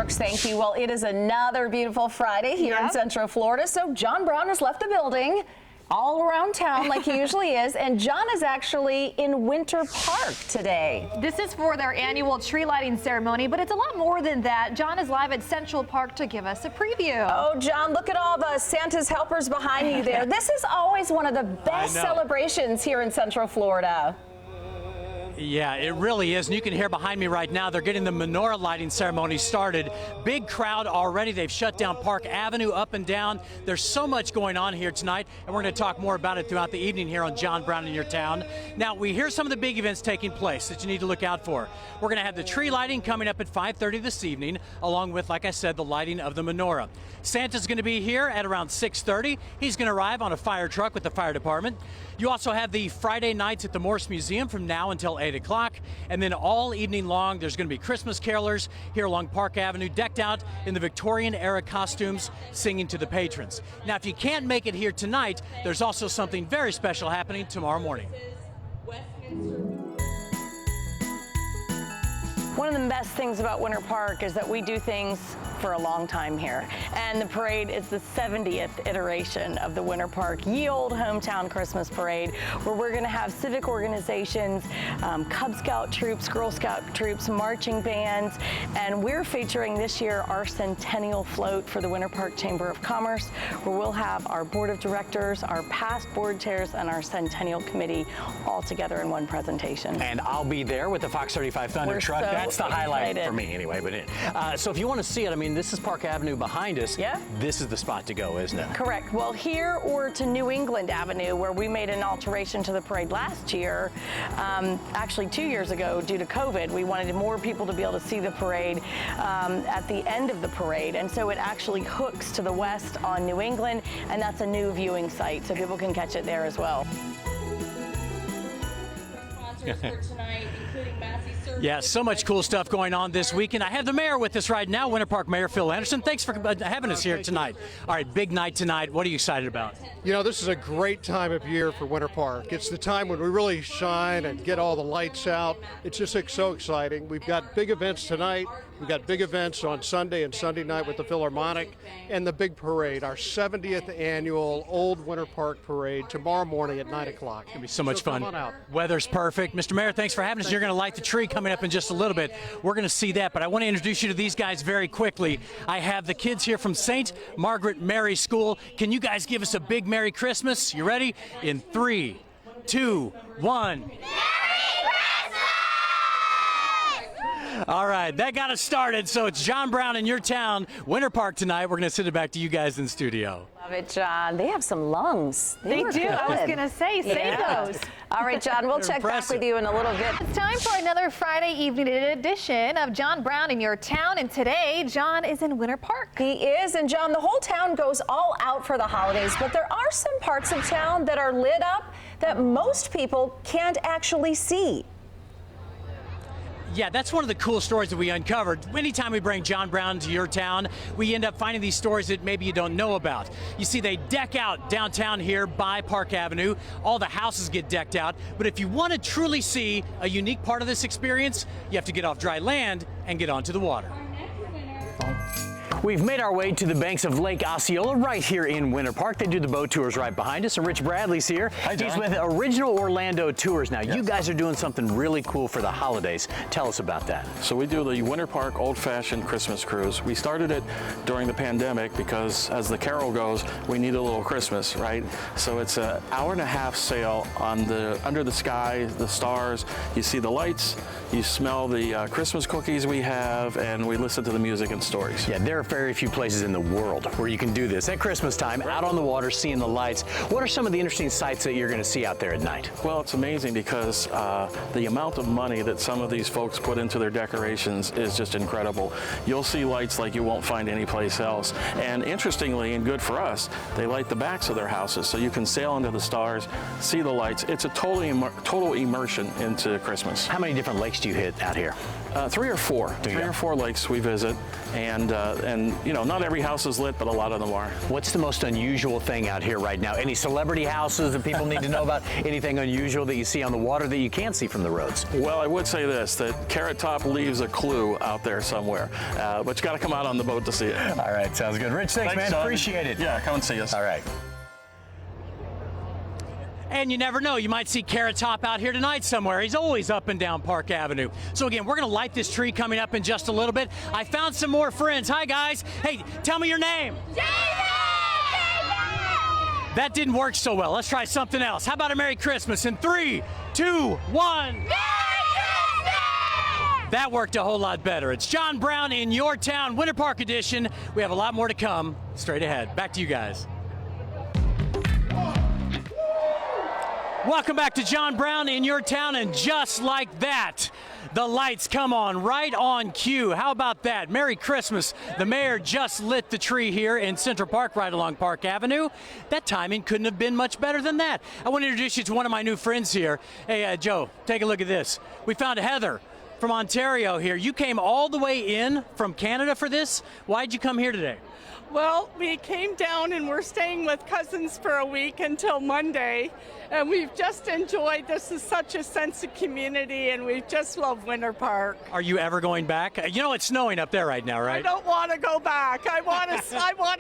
Sparks, thank you. Well, it is another beautiful Friday here in Central Florida. So John Brown has left the building all around town like he usually is, and John is actually in Winter Park today. This is for their annual tree lighting ceremony, but it's a lot more than that. John is live at Central Park to give us a preview. Oh, John, look at all the Santa's helpers behind you there. This is always one of the best celebrations here in Central Florida. Yeah, it really is. And you can hear behind me right now, they're getting the menorah lighting ceremony started. Big crowd already. They've shut down Park Avenue up and down. There's so much going on here tonight, and we're going to talk more about it throughout the evening here on John Brown in Your Town. Now, here's some of the big events taking place that you need to look out for. We're going to have the tree lighting coming up at 5:30 this evening, along with, like I said, the lighting of the menorah. Santa's going to be here at around 6:30. He's going to arrive on a fire truck with the fire department. You also have the Friday nights at the Morse Museum from now until 8 o'clock. And then all evening long, there's going to be Christmas carolers here along Park Avenue, decked out in the Victorian-era costumes, singing to the patrons. Now, if you can't make it here tonight, there's also something very special happening tomorrow morning. One of the best things about Winter Park is that we do things for a long time here. And the parade is the 70th iteration of the Winter Park Ye Olde Hometown Christmas Parade, where we're going to have civic organizations, Cub Scout troops, Girl Scout troops, marching bands, and we're featuring this year our Centennial Float for the Winter Park Chamber of Commerce, where we'll have our board of directors, our past board chairs, and our Centennial Committee all together in one presentation. And I'll be there with the Fox 35 Thunder truck. That's the highlight for me anyway. But so if you want to see it, I mean, this is Park Avenue behind us. Yeah. This is the spot to go, isn't it? Correct. Well, here or to New England Avenue, where we made an alteration to the parade last year, actually 2 years ago due to COVID. We wanted more people to be able to see the parade at the end of the parade. And so it actually hooks to the west on New England, and that's a new viewing site, so people can catch it there as well. Yeah, so much cool stuff going on this weekend. I have the mayor with us right now, Winter Park Mayor Phil Anderson. Thanks for having us here tonight. All right, big night tonight. What are you excited about? You know, this is a great time of year for Winter Park. It's the time when we really shine and get all the lights out. It's just so exciting. We've got big events tonight. We've got big events on Sunday and Sunday night with the Philharmonic and the big parade, our 70th annual Old Winter Park Parade, tomorrow morning at 9 o'clock. It's going to be so much fun. Come on out. Weather's perfect. Mr. Mayor, thanks for having us. You're going to light the tree coming up in just a little bit. We're going to see that, but I want to introduce you to these guys very quickly. I have the kids here from St. Margaret Mary School. Can you guys give us a big Merry Christmas? You ready? In 3, 2, 1. All right, that got us started. So it's John Brown in Your Town, Winter Park tonight. We're going to send it back to you guys in studio. Love it, John. They have some lungs. They do. Good. I was going to say, save those. All right, John, we'll check back with you in a little bit. It's time for another Friday evening edition of John Brown in Your Town. And today, John is in Winter Park. He is. And, John, the whole town goes all out for the holidays, but there are some parts of town that are lit up that most people can't actually see. Yeah, that's one of the cool stories that we uncovered. Anytime we bring John Brown to your town, we end up finding these stories that maybe you don't know about. You see, they deck out downtown here by Park Avenue. All the houses get decked out. But if you want to truly see a unique part of this experience, you have to get off dry land and get onto the water. We've made our way to the banks of Lake Osceola right here in Winter Park. They do the boat tours right behind us, and Rich Bradley's here. Hi, John. He's with Original Orlando Tours. Now, you guys are doing something really cool for the holidays. Tell us about that. So we do the Winter Park Old-Fashioned Christmas Cruise. We started it during the pandemic because, as the carol goes, we need a little Christmas, right? So it's an hour-and-a-half sail on under the sky, the stars. You see the lights, you smell the Christmas cookies we have, and we listen to the music and stories. Yeah, there are very few places in the world where you can do this at Christmas time, out on the water, seeing the lights. What are some of the interesting sights that you're going to see out there at night? Well, it's amazing because the amount of money that some of these folks put into their decorations is just incredible. You'll see lights like you won't find anyplace else. And interestingly, and good for us, they light the backs of their houses so you can sail under the stars, see the lights. It's a total immersion into Christmas. How many different lakes do you hit out here? 3 or 4. Three or four lakes we visit, and you know, not every house is lit, but a lot of them are. What's the most unusual thing out here right now? Any celebrity houses that people need to know about? Anything unusual that you see on the water that you can't see from the roads? Well, I would say this, that Carrot Top leaves a clue out there somewhere, but you got to come out on the boat to see it. All right, sounds good. Rich, thanks, man. Sean. Appreciate it. Yeah, come and see us. All right. And you never know, you might see Carrot Top out here tonight somewhere. He's always up and down Park Avenue. So again, we're going to light this tree coming up in just a little bit. I found some more friends. Hi, guys. Hey, tell me your name. David! That didn't work so well. Let's try something else. How about a Merry Christmas in 3, 2, 1. Merry Christmas! That worked a whole lot better. It's John Brown in your town, Winter Park edition. We have a lot more to come straight ahead. Back to you guys. Welcome back to John Brown in your town, and just like that, the lights come on right on cue. How about that? Merry Christmas. The mayor just lit the tree here in Central Park right along Park Avenue. That timing couldn't have been much better than that. I want to introduce you to one of my new friends here. Hey, Joe, take a look at this. We found Heather from Ontario here. You came all the way in from Canada for this. Why'd you come here today? Well, we came down and we're staying with cousins for a week until Monday, and we've just enjoyed. This is such a sense of community, and we just love Winter Park. Are you ever going back? You know it's snowing up there right now, right? I don't want to go back. I want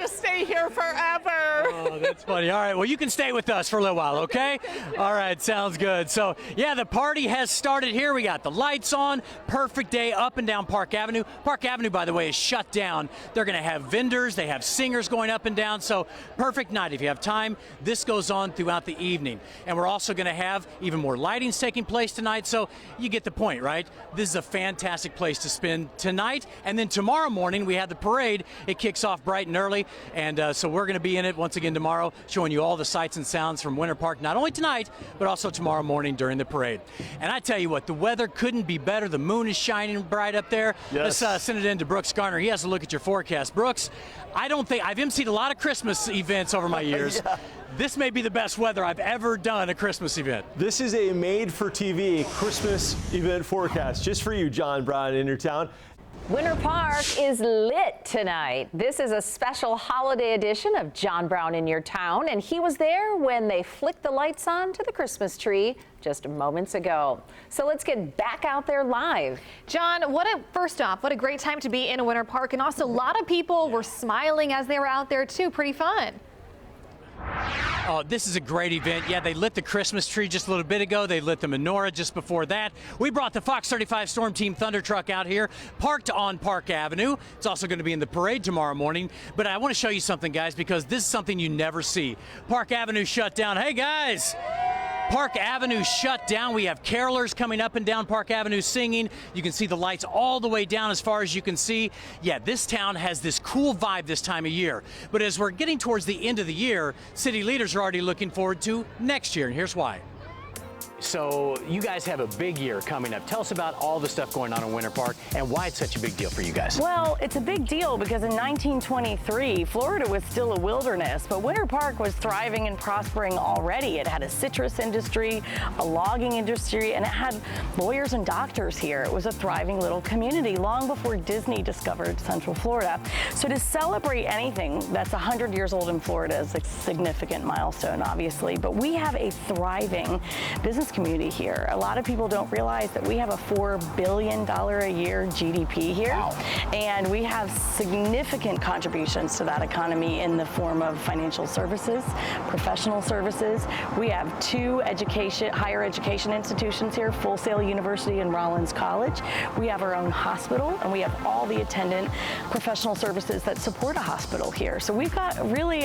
to stay here forever. Oh, that's funny. All right, well, you can stay with us for a little while, okay? All right, sounds good. So, yeah, the party has started here. We got the lights on. Perfect day up and down Park Avenue. Park Avenue, by the way, is shut down. They're going to have vendors. They have singers going up and down. So, perfect night. If you have time, this goes on throughout the evening. And we're also going to have even more lightings taking place tonight. So, you get the point, right? This is a fantastic place to spend tonight. And then tomorrow morning, we have the parade. It kicks off bright and early. And so we're going to be in it once again tomorrow, showing you all the sights and sounds from Winter Park, not only tonight, but also tomorrow morning during the parade. And I tell you what, the weather couldn't be better. The moon is shining bright up there. Yes. Let's send it in to Brooks Garner. He has a look at your forecast. Brooks, I don't think I've emceed a lot of Christmas events over my years. Yeah. This may be the best weather I've ever done a Christmas event. This is a made-for-TV Christmas event forecast just for you, John Brown, in your town. Winter Park is lit tonight. This is a special holiday edition of John Brown in your town, and he was there when they flicked the lights on to the Christmas tree just moments ago. So let's get back out there live. John, first off, what a great time to be in a Winter Park, and also a lot of people were smiling as they were out there too. Pretty fun. Oh, this is a great event. Yeah, they lit the Christmas tree just a little bit ago. They lit the menorah just before that. We brought the Fox 35 Storm Team Thunder Truck out here, parked on Park Avenue. It's also going to be in the parade tomorrow morning. But I want to show you something, guys, because this is something you never see. Park Avenue shut down. Hey, guys! Park Avenue shut down. We have carolers coming up and down Park Avenue singing. You can see the lights all the way down as far as you can see. Yeah, this town has this cool vibe this time of year. But as we're getting towards the end of the year, city leaders are already looking forward to next year, and here's why. So you guys have a big year coming up. Tell us about all the stuff going on in Winter Park and why it's such a big deal for you guys. Well, it's a big deal because in 1923, Florida was still a wilderness, but Winter Park was thriving and prospering already. It had a citrus industry, a logging industry, and it had lawyers and doctors here. It was a thriving little community long before Disney discovered Central Florida. So to celebrate anything that's 100 years old in Florida is a significant milestone, obviously, but we have a thriving business community here. A lot of people don't realize that we have a $4 billion a year GDP here. Wow. And we have significant contributions to that economy in the form of financial services, professional services. We have 2 higher education institutions here, Full Sail University and Rollins College. We have our own hospital, and we have all the attendant professional services that support a hospital here. So we've got really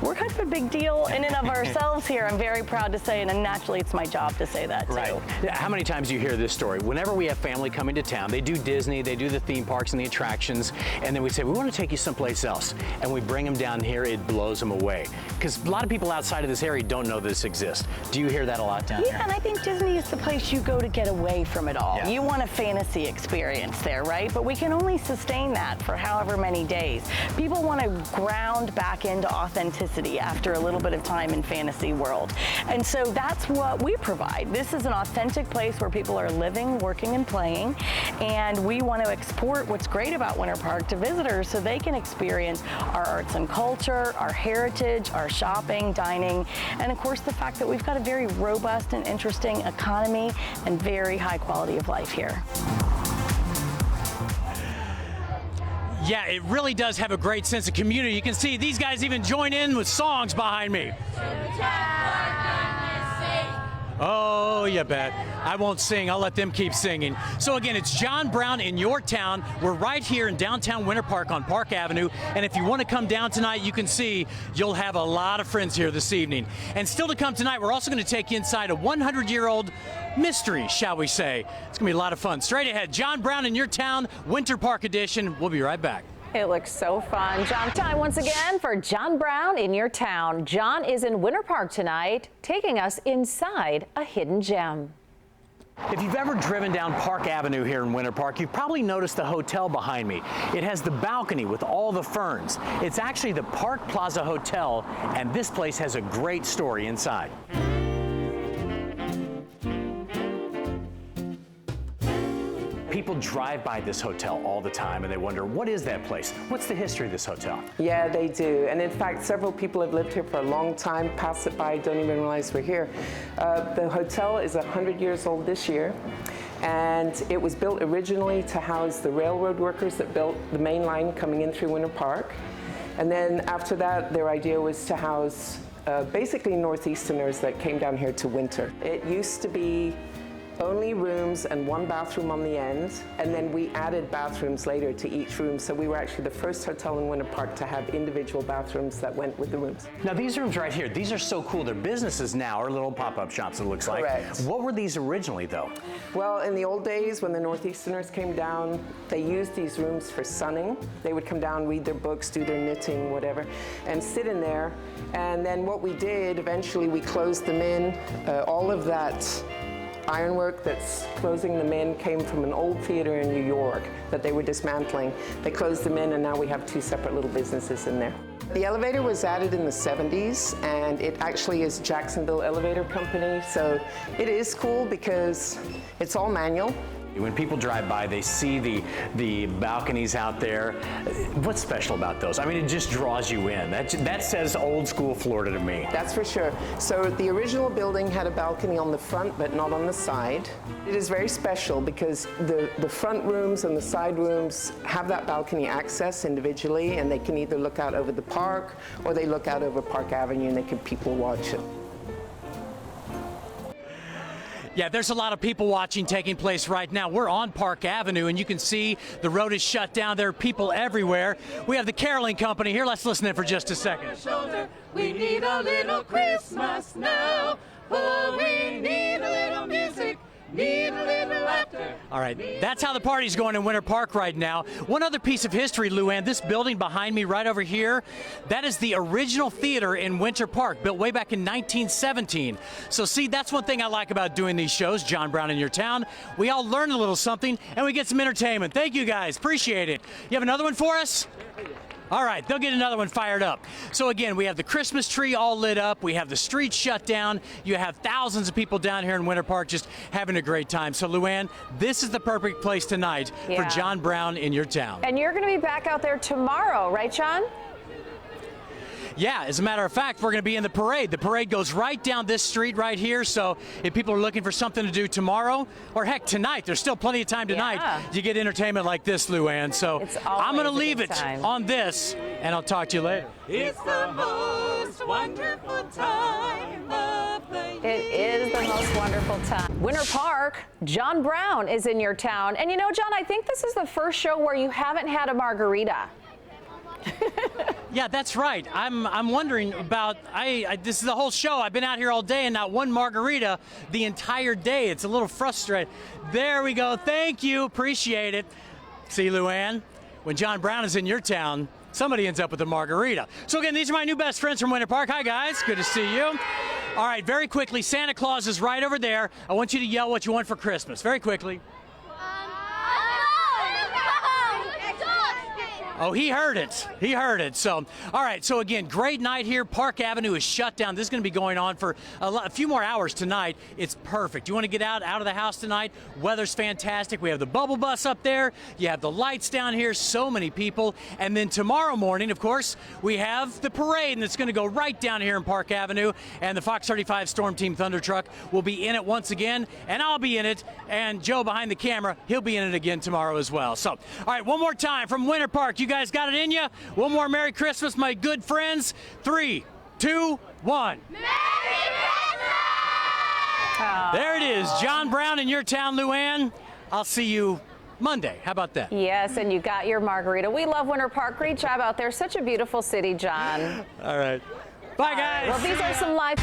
we're kind of a big deal in and of ourselves here. I'm very proud to say, and naturally it's my job to say that too. Right. How many times do you hear this story? Whenever we have family coming to town, they do Disney, they do the theme parks and the attractions, and then we say, we want to take you someplace else. And we bring them down here, it blows them away. Because a lot of people outside of this area don't know this exists. Do you hear that a lot down here? Yeah, and I think Disney is the place you go to get away from it all. Yeah. You want a fantasy experience there, right? But we can only sustain that for however many days. People want to ground back into authenticity after a little bit of time in fantasy world. And so that's what we provide. This is an authentic place where people are living, working, and playing, and we want to export what's great about Winter Park to visitors so they can experience our arts and culture, our heritage, our shopping, dining, and of course the fact that we've got a very robust and interesting economy and very high quality of life here. Yeah, it really does have a great sense of community. You can see these guys even join in with songs behind me. Oh, you bet. I won't sing. I'll let them keep singing. So again, it's John Brown in your town. We're right here in downtown Winter Park on Park Avenue. And if you want to come down tonight, you can see you'll have a lot of friends here this evening. And still to come tonight, we're also going to take you inside a 100-year-old mystery, shall we say. It's going to be a lot of fun. Straight ahead, John Brown in your town, Winter Park edition. We'll be right back. It looks so fun. John, time once again for John Brown in your town. John is in Winter Park tonight, taking us inside a hidden gem. If you've ever driven down Park Avenue here in Winter Park, you've probably noticed the hotel behind me. It has the balcony with all the ferns. It's actually the Park Plaza Hotel, and this place has a great story inside. People drive by this hotel all the time and they wonder, what is that place? What's the history of this hotel? Yeah, they do. And in fact, several people have lived here for a long time, pass it by, don't even realize we're here. The hotel is 100 years old this year. And it was built originally to house the railroad workers that built the main line coming in through Winter Park. And then after that, their idea was to house basically Northeasterners that came down here to winter. It used to be only rooms and one bathroom on the end, and then we added bathrooms later to each room, so we were actually the first hotel in Winter Park to have individual bathrooms that went with the rooms. Now these rooms right here, these are so cool. They're businesses now, or little pop-up shops it looks like. Correct. What were these originally though? Well, in the old days when the Northeasterners came down, they used these rooms for sunning. They would come down, read their books, do their knitting, whatever, and sit in there. And then what we did, eventually we closed them in. All of that ironwork that's closing them in came from an old theater in New York that they were dismantling. They closed them in and now we have two separate little businesses in there. The elevator was added in the 70s and it actually is Jacksonville Elevator Company, so it is cool because it's all manual. When people drive by, they see the balconies out there. What's special about those? I mean, it just draws you in. That says old school Florida to me. That's for sure. So the original building had a balcony on the front, but not on the side. It is very special because the front rooms and the side rooms have that balcony access individually, and they can either look out over the park or they look out over Park Avenue and they can people watch it. Yeah, there's a lot of people watching taking place right now. We're on Park Avenue, and you can see the road is shut down. There are people everywhere. We have the Caroling Company here. Let's listen in for just a second. We need a little Christmas now. Oh, we need a little music. Need a little laughter. All right, that's how the party's going in Winter Park right now. One other piece of history, Luann, this building behind me right over here, that is the original theater in Winter Park, built way back in 1917. So see, that's one thing I like about doing these shows, John Brown in your town. We all learn a little something and we get some entertainment. Thank you guys, appreciate it. You have another one for us? All right, they'll get another one fired up. So again, we have the Christmas tree all lit up. We have the streets shut down. You have thousands of people down here in Winter Park just having a great time. So Luann, this is the perfect place tonight for John Brown in your town. And you're going to be back out there tomorrow, right, John? Yeah, as a matter of fact, we're going to be in the parade. The parade goes right down this street right here. So if people are looking for something to do tomorrow, or heck, tonight, there's still plenty of time tonight. You get entertainment like this, Luann. So I'm going to leave it on this, and I'll talk to you later. It's the most wonderful time of the year. It is the most wonderful time. Winter Park, John Brown is in your town. And you know, John, I think this is the first show where you haven't had a margarita. Yeah, that's right. I'm wondering about, this is the whole show. I've been out here all day and not one margarita the entire day. It's a little frustrating. There we go. Thank you. Appreciate it. See, Luann, when John Brown is in your town, somebody ends up with a margarita. So again, these are my new best friends from Winter Park. Hi, guys. Good to see you. All right, very quickly, Santa Claus is right over there. I want you to yell what you want for Christmas. Very quickly. Oh, he heard it. He heard it. So, all right. So, again, great night here. Park Avenue is shut down. This is going to be going on for a few more hours tonight. It's perfect. You want to get out of the house tonight? Weather's fantastic. We have the bubble bus up there. You have the lights down here. So many people. And then tomorrow morning, of course, we have the parade, and it's going to go right down here in Park Avenue. And the Fox 35 Storm Team Thunder Truck will be in it once again, and I'll be in it. And Joe behind the camera, he'll be in it again tomorrow as well. So, all right, one more time from Winter Park. You guys got it in you? One more Merry Christmas, my good friends. 3, 2, 1. Merry Christmas! There it is. John Brown in your town, Luann. I'll see you Monday. How about that? Yes, and you got your margarita. We love Winter Park. Great job out there. Such a beautiful city, John. All right. Bye, guys. Well, these are some live.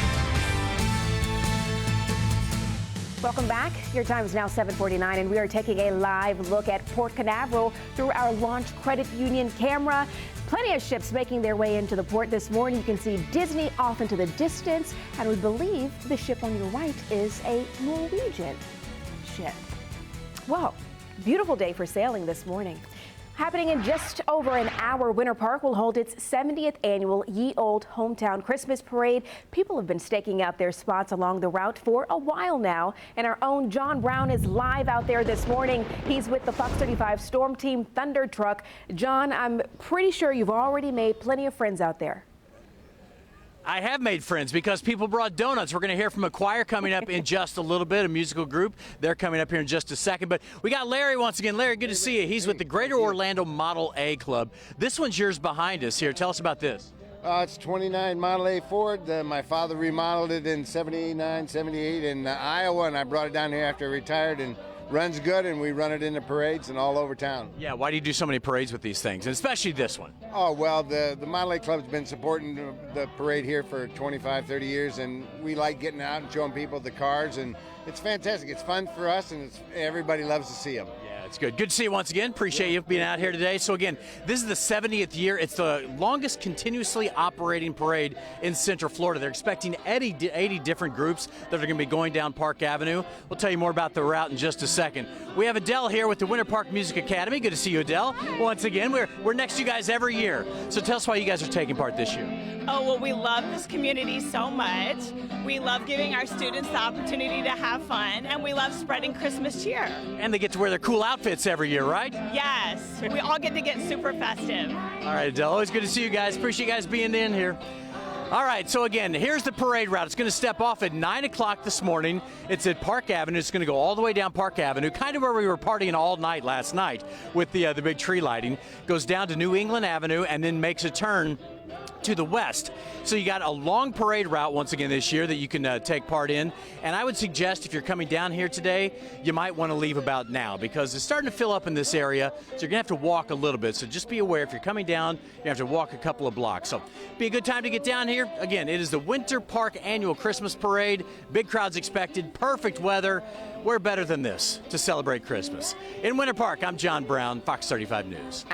Welcome back. Your time is now 7:49, and we are taking a live look at Port Canaveral through our Launch Credit Union camera. Plenty of ships making their way into the port this morning. You can see Disney off into the distance, and we believe the ship on your right is a Norwegian ship. Well, beautiful day for sailing this morning. Happening in just over an hour, Winter Park will hold its 70th annual Ye Olde Hometown Christmas Parade. People have been staking out their spots along the route for a while now, and our own John Brown is live out there this morning. He's with the Fox 35 Storm Team Thunder Truck. John, I'm pretty sure you've already made plenty of friends out there. I have made friends because people brought donuts. We're going to hear from a choir coming up in just a little bit, a musical group. They're coming up here in just a second. But we got Larry once again. Larry, good to see you. He's with the Greater Orlando Model A Club. This one's yours behind us here. Tell us about this. It's 29 Model A Ford. My father remodeled it in 79, 78 in Iowa, and I brought it down here after I retired, and runs good, and we run it into parades and all over town. Yeah, why do you do so many parades with these things, and especially this one? Oh, well, the Model A Club's been supporting the parade here for 25, 30 years, and we like getting out and showing people the cars, and it's fantastic. It's fun for us, and everybody loves to see them. It's good. Good to see you once again. Appreciate you being out here today. So again, this is the 70th year. It's the longest continuously operating parade in Central Florida. They're expecting 80 different groups that are going to be going down Park Avenue. We'll tell you more about the route in just a second. We have Adele here with the Winter Park Music Academy. Good to see you, Adele. Once again, we're next to you guys every year. So tell us why you guys are taking part this year. Oh, well, we love this community so much. We love giving our students the opportunity to have fun, and we love spreading Christmas cheer. And they get to wear their cool outfits every year, right? Yes, we all get to get super festive. All right, Adele, always good to see you guys. Appreciate you guys being in here. All right, so again, here's the parade route. It's going to step off at 9 o'clock this morning. It's at Park Avenue. It's going to go all the way down Park Avenue, kind of where we were partying all night last night with the big tree lighting. Goes down to New England Avenue and then makes a turn to the west. So you got a long parade route once again this year that you can take part in. And I would suggest if you're coming down here today, you might want to leave about now because it's starting to fill up in this area. So you're going to have to walk a little bit. So just be aware if you're coming down, you have to walk a couple of blocks. So be a good time to get down here. Again, it is the Winter Park Annual Christmas Parade. Big crowds expected, perfect weather. We're better than this to celebrate Christmas. In Winter Park, I'm John Brown, Fox 35 News.